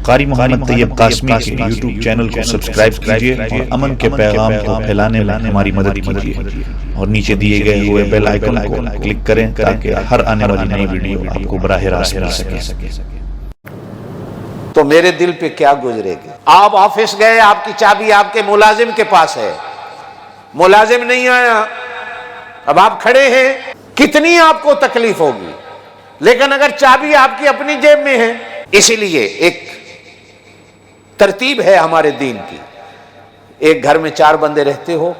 قاری محمد طیب قاسمی کے YouTube channel کو سبسکرائب کیجئے اور امن کے پیغام کو پھیلانے میں ہماری مدد کیجئے اور نیچے دیے گئے ہوئے بیل آئیکن کو کلک کریں تاکہ ہر آنے والی نئی ویڈیو آپ کو براہ راست مل سکے۔ تو میرے دل پہ کیا گزرے گی؟ آپ آفس گئے، آپ کی چابی آپ کے ملازم کے پاس ہے، ملازم نہیں آیا، اب آپ کھڑے ہیں، کتنی آپ کو تکلیف ہوگی، لیکن اگر چابی آپ کی اپنی جیب میں ہے۔ اسی لیے ایک ترتیب ہے ہمارے دین کی، ایک گھر میں 4 بندے رہتے ہو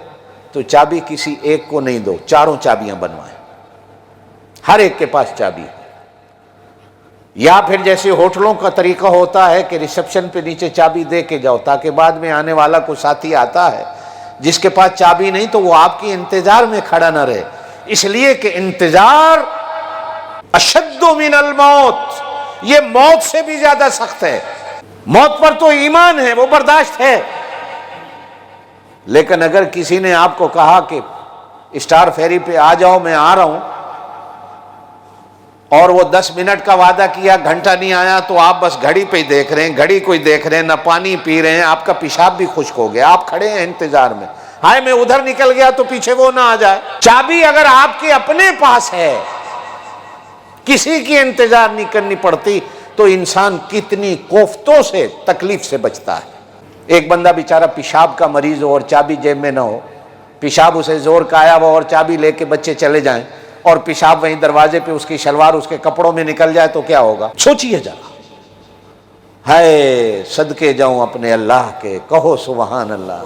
تو چابی کسی ایک کو نہیں دو، چاروں چابیاں بنوائیں، ہر ایک کے پاس چابی ہے۔ یا پھر جیسے ہوٹلوں کا طریقہ ہوتا ہے کہ ریسپشن پہ نیچے چابی دے کے جاؤ تاکہ بعد میں آنے والا کوئی ساتھی آتا ہے جس کے پاس چابی نہیں تو وہ آپ کی انتظار میں کھڑا نہ رہے، اس لیے کہ انتظار اشد من الموت، یہ موت سے بھی زیادہ سخت ہے۔ موت پر تو ایمان ہے، وہ برداشت ہے، لیکن اگر کسی نے آپ کو کہا کہ اسٹار فیری پہ آ جاؤ میں آ رہا ہوں، اور وہ 10 منٹ کا وعدہ کیا، گھنٹہ نہیں آیا، تو آپ بس گھڑی پہ ہی دیکھ رہے ہیں، گھڑی کو ہی دیکھ رہے ہیں، نہ پانی پی رہے ہیں، آپ کا پیشاب بھی خشک ہو گیا، آپ کھڑے ہیں انتظار میں، ہائے میں ادھر نکل گیا تو پیچھے وہ نہ آ جائے۔ چابی اگر آپ کے اپنے پاس ہے، کسی کی انتظار نہیں کرنی پڑتی، تو انسان کتنی کوفتوں سے تکلیف سے بچتا ہے۔ ایک بندہ بیچارہ پیشاب کا مریض ہو اور چابی جیب میں نہ ہو، پیشاب اسے زور کا آیا ہو اور چابی لے کے بچے چلے جائیں اور پیشاب وہیں دروازے پہ اس کی شلوار اس کے کپڑوں میں نکل جائے تو کیا ہوگا؟ سوچئے ذرا، ہائے صدقے جاؤں اپنے اللہ کے، کہو سبحان اللہ۔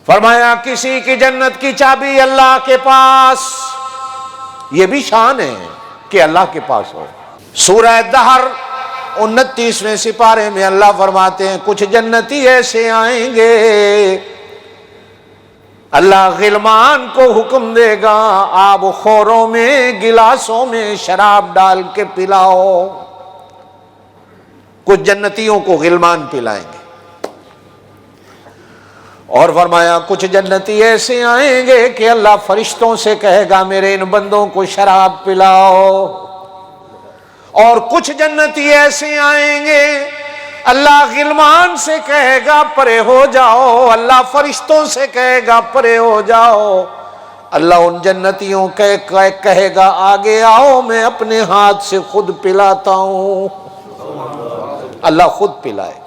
فرمایا کسی کی جنت کی چابی اللہ کے پاس، یہ بھی شان ہے کہ اللہ کے پاس ہو۔ سورہ دہر 29ویں سپارے میں اللہ فرماتے ہیں کچھ جنتی ایسے آئیں گے، اللہ غلمان کو حکم دے گا آب خوروں میں گلاسوں میں شراب ڈال کے پلاؤ، کچھ جنتیوں کو غلمان پلائیں گے۔ اور فرمایا کچھ جنتی ایسے آئیں گے کہ اللہ فرشتوں سے کہے گا میرے ان بندوں کو شراب پلاؤ، اور کچھ جنتی ایسے آئیں گے اللہ غلمان سے کہے گا پرے ہو جاؤ، اللہ فرشتوں سے کہے گا پرے ہو جاؤ، اللہ ان جنتیوں کہے گا آگے آؤ میں اپنے ہاتھ سے خود پلاتا ہوں، اللہ خود پلائے گا۔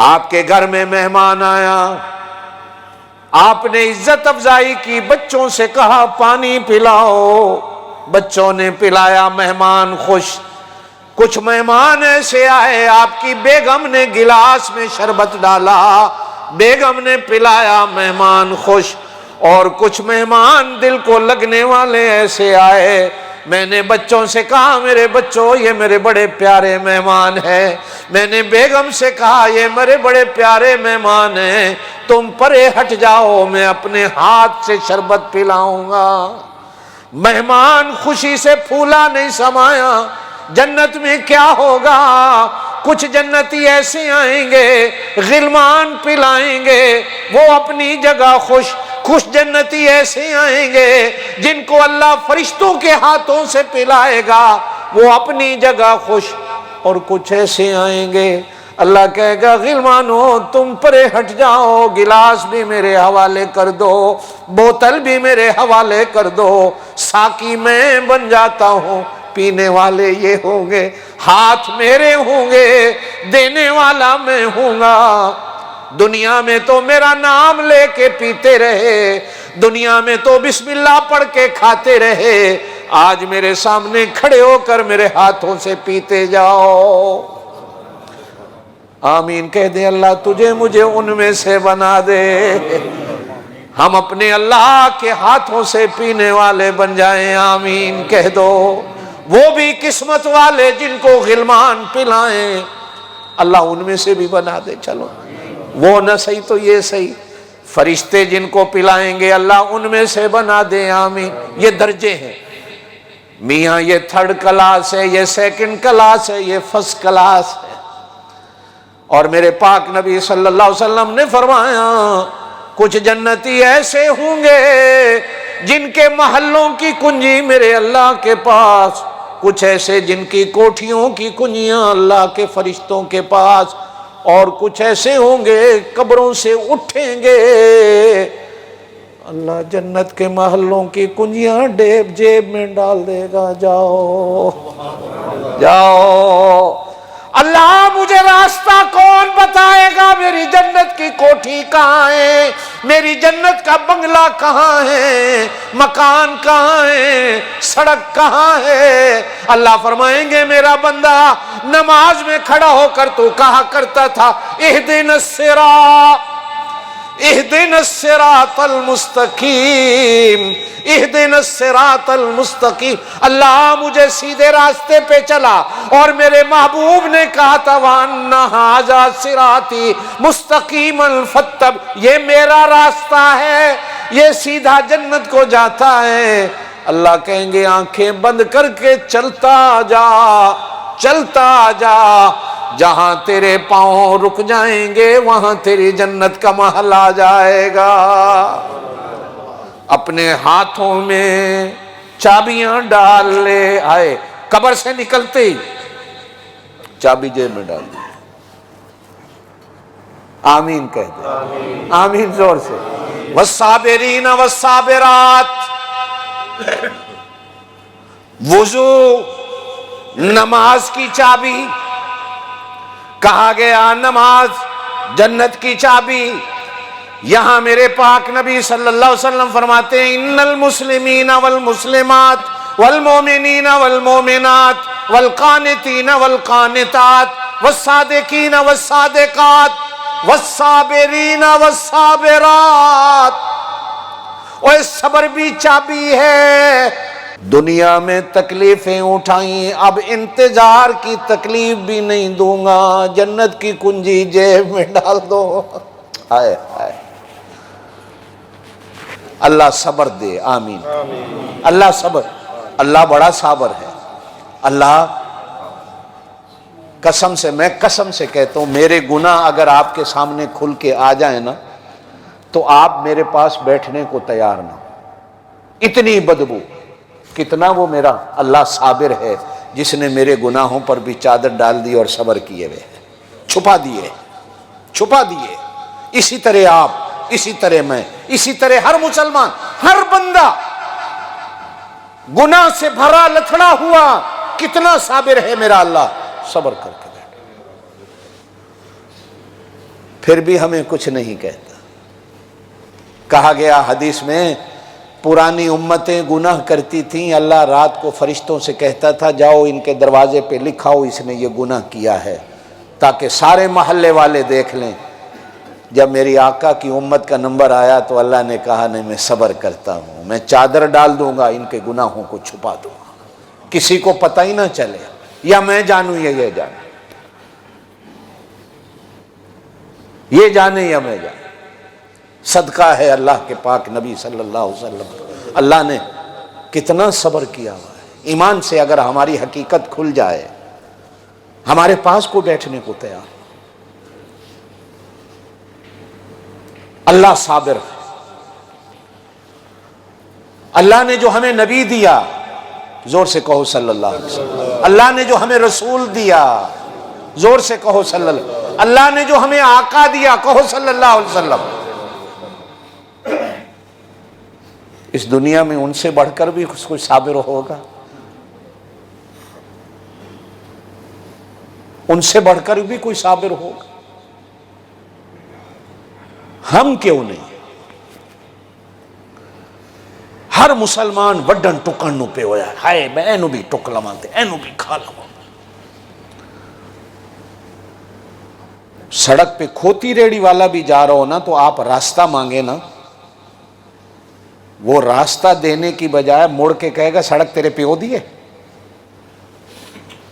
آپ کے گھر میں مہمان آیا، آپ نے عزت افزائی کی، بچوں سے کہا پانی پلاؤ، بچوں نے پلایا، مہمان خوش۔ کچھ مہمان ایسے آئے، آپ کی بیگم نے گلاس میں شربت ڈالا، بیگم نے پلایا، مہمان خوش۔ اور کچھ مہمان دل کو لگنے والے ایسے آئے، میں نے بچوں سے کہا میرے بچوں یہ میرے بڑے پیارے مہمان ہیں، میں نے بیگم سے کہا یہ میرے بڑے پیارے مہمان ہیں، تم پرے ہٹ جاؤ میں اپنے ہاتھ سے شربت پلاؤں گا۔ مہمان خوشی سے پھولا نہیں سمایا، جنت میں کیا ہوگا؟ کچھ جنتی ایسے آئیں گے غلمان پلائیں گے، وہ اپنی جگہ خوش۔ کچھ جنتی ایسے آئیں گے جن کو اللہ فرشتوں کے ہاتھوں سے پلائے گا، وہ اپنی جگہ خوش۔ اور کچھ ایسے آئیں گے اللہ کہے گا غلمانو تم پرے ہٹ جاؤ، گلاس بھی میرے حوالے کر دو، بوتل بھی میرے حوالے کر دو، ساقی میں بن جاتا ہوں، پینے والے یہ ہوں گے، ہاتھ میرے ہوں گے، دینے والا میں ہوں گا۔ دنیا میں تو میرا نام لے کے پیتے رہے، دنیا میں تو بسم اللہ پڑھ کے کھاتے رہے، آج میرے سامنے کھڑے ہو کر میرے ہاتھوں سے پیتے جاؤ۔ آمین کہہ دے اللہ تجھے مجھے ان میں سے بنا دے، ہم اپنے اللہ کے ہاتھوں سے پینے والے بن جائیں، آمین کہہ دو۔ وہ بھی قسمت والے جن کو غلمان پلائیں، اللہ ان میں سے بھی بنا دے۔ چلو وہ نہ صحیح تو یہ صحیح، فرشتے جن کو پلائیں گے اللہ ان میں سے بنا دے، آمین۔ یہ درجے ہیں میاں، یہ 3rd کلاس ہے، یہ 2nd کلاس ہے، یہ 1st کلاس ہے۔ اور میرے پاک نبی صلی اللہ علیہ وسلم نے فرمایا کچھ جنتی ایسے ہوں گے جن کے محلوں کی کنجی میرے اللہ کے پاس، کچھ ایسے جن کی کوٹھیوں کی کنجیاں اللہ کے فرشتوں کے پاس، اور کچھ ایسے ہوں گے قبروں سے اٹھیں گے، اللہ جنت کے محلوں کی کنجیاں جیب میں ڈال دے گا، جاؤ جاؤ، اللہ مجھے راستہ کون بتائے گا، میری جنت کی کوٹھی کہاں ہے، میری جنت کا بنگلہ کہاں ہے، مکان کہاں ہے، سڑک کہاں ہے؟ اللہ فرمائیں گے میرا بندہ نماز میں کھڑا ہو کر تو کہا کرتا تھا اہدنا الصراط، اہدنا الصراط المستقیم، اہدنا الصراط المستقیم، اللہ مجھے سیدھے راستے پہ چلا، اور میرے محبوب نے کہا تھا وَأَنَّ هَذَا صِرَاطِي مُسْتَقِيمًا فَاتَّبِعُوهُ، یہ میرا راستہ ہے، یہ سیدھا جنت کو جاتا ہے۔ اللہ کہیں گے آنکھیں بند کر کے چلتا جا، چلتا جا، جہاں تیرے پاؤں رک جائیں گے وہاں تیری جنت کا محل آ جائے گا۔ اپنے ہاتھوں میں چابیاں ڈال لے، آئے قبر سے نکلتے ہی چابی جیب میں ڈال دی، آمین کہہ دے، آمین زور سے، والصابرین والصابرات، وضو نماز کی چابی، کہا گیا نماز جنت کی چابی۔ یہاں میرے پاک نبی صلی اللہ علیہ وسلم فرماتے ہیں ان المسلمین والمسلمات والمومنین والمومنات والقانتین والقانتات والصادقین والصادقات والصابرین والصابرات، اور صبر بھی چابی ہے۔ دنیا میں تکلیفیں اٹھائیں، اب انتظار کی تکلیف بھی نہیں دوں گا، جنت کی کنجی جیب میں ڈال دو۔ آئے آئے، اللہ صبر دے، آمین۔ اللہ صبر، اللہ بڑا صابر ہے۔ اللہ قسم سے، میں قسم سے کہتا ہوں، میرے گناہ اگر آپ کے سامنے کھل کے آ جائیں نا تو آپ میرے پاس بیٹھنے کو تیار نہ، اتنی بدبو۔ کتنا وہ میرا اللہ صابر ہے جس نے میرے گناہوں پر بھی چادر ڈال دی اور صبر کیے ہوئے، چھپا دیے، چھپا دیے۔ اسی طرح آپ، اسی طرح میں، اسی طرح ہر مسلمان، ہر بندہ گناہ سے بھرا لتھڑا ہوا، کتنا صابر ہے میرا اللہ، صبر کر کے بیٹھے، پھر بھی ہمیں کچھ نہیں کہتا۔ کہا گیا حدیث میں پرانی امتیں گناہ کرتی تھیں، اللہ رات کو فرشتوں سے کہتا تھا جاؤ ان کے دروازے پہ لکھاؤ اس نے یہ گناہ کیا ہے، تاکہ سارے محلے والے دیکھ لیں۔ جب میری آقا کی امت کا نمبر آیا تو اللہ نے کہا نہیں، میں صبر کرتا ہوں، میں چادر ڈال دوں گا، ان کے گناہوں کو چھپا دوں گا، کسی کو پتہ ہی نہ چلے، یا میں جانوں یا یہ جانے، یہ جانے یا میں جانے۔ صدقہ ہے اللہ کے پاک نبی صلی اللہ علیہ وسلم، اللہ نے کتنا صبر کیا ہوا ہے۔ ایمان سے اگر ہماری حقیقت کھل جائے، ہمارے پاس کو بیٹھنے کو تیار، اللہ صابر ہے۔ اللہ نے جو ہمیں نبی دیا، زور سے کہو صلی اللہ علیہ وسلم، اللہ نے جو ہمیں رسول دیا، زور سے کہو صلی اللہ، اللہ نے جو ہمیں آقا دیا، کہو صلی اللہ علیہ وسلم، اس دنیا میں ان سے بڑھ کر بھی کوئی صابر ہوگا؟ ان سے بڑھ کر بھی کوئی صابر ہوگا؟ ہم کیوں نہیں؟ ہر مسلمان وڈن ٹکن نو پہ ہویا ہے، ہائے میں اینو بھی ٹک لمانتے، اینو بھی کھا لما۔ سڑک پہ کھوتی ریڑی والا بھی جا رہا ہو نا تو آپ راستہ مانگے نا، وہ راستہ دینے کی بجائے مڑ کے کہے گا سڑک تیرے پیو دی ہے،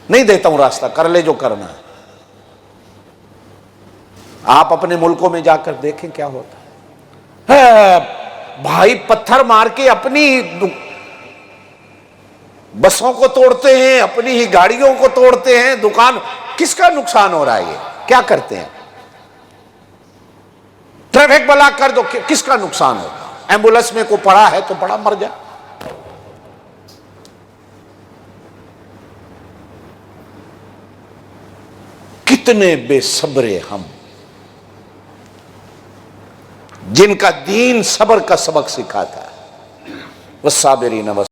نہیں دیتا ہوں راستہ، کر لے جو کرنا ہے۔ آپ اپنے ملکوں میں جا کر دیکھیں کیا ہوتا ہے، بھائی پتھر مار کے اپنی بسوں کو توڑتے ہیں، اپنی ہی گاڑیوں کو توڑتے ہیں، دکان، کس کا نقصان ہو رہا ہے؟ یہ کیا کرتے ہیں؟ ٹریفک بلاک کر دو، کس کا نقصان ہوگا؟ ایمبولنس میں کو پڑا ہے تو پڑا، مر جائے۔ کتنے بے صبرے ہم، جن کا دین صبر کا سبق سکھاتا ہے۔ والصابرین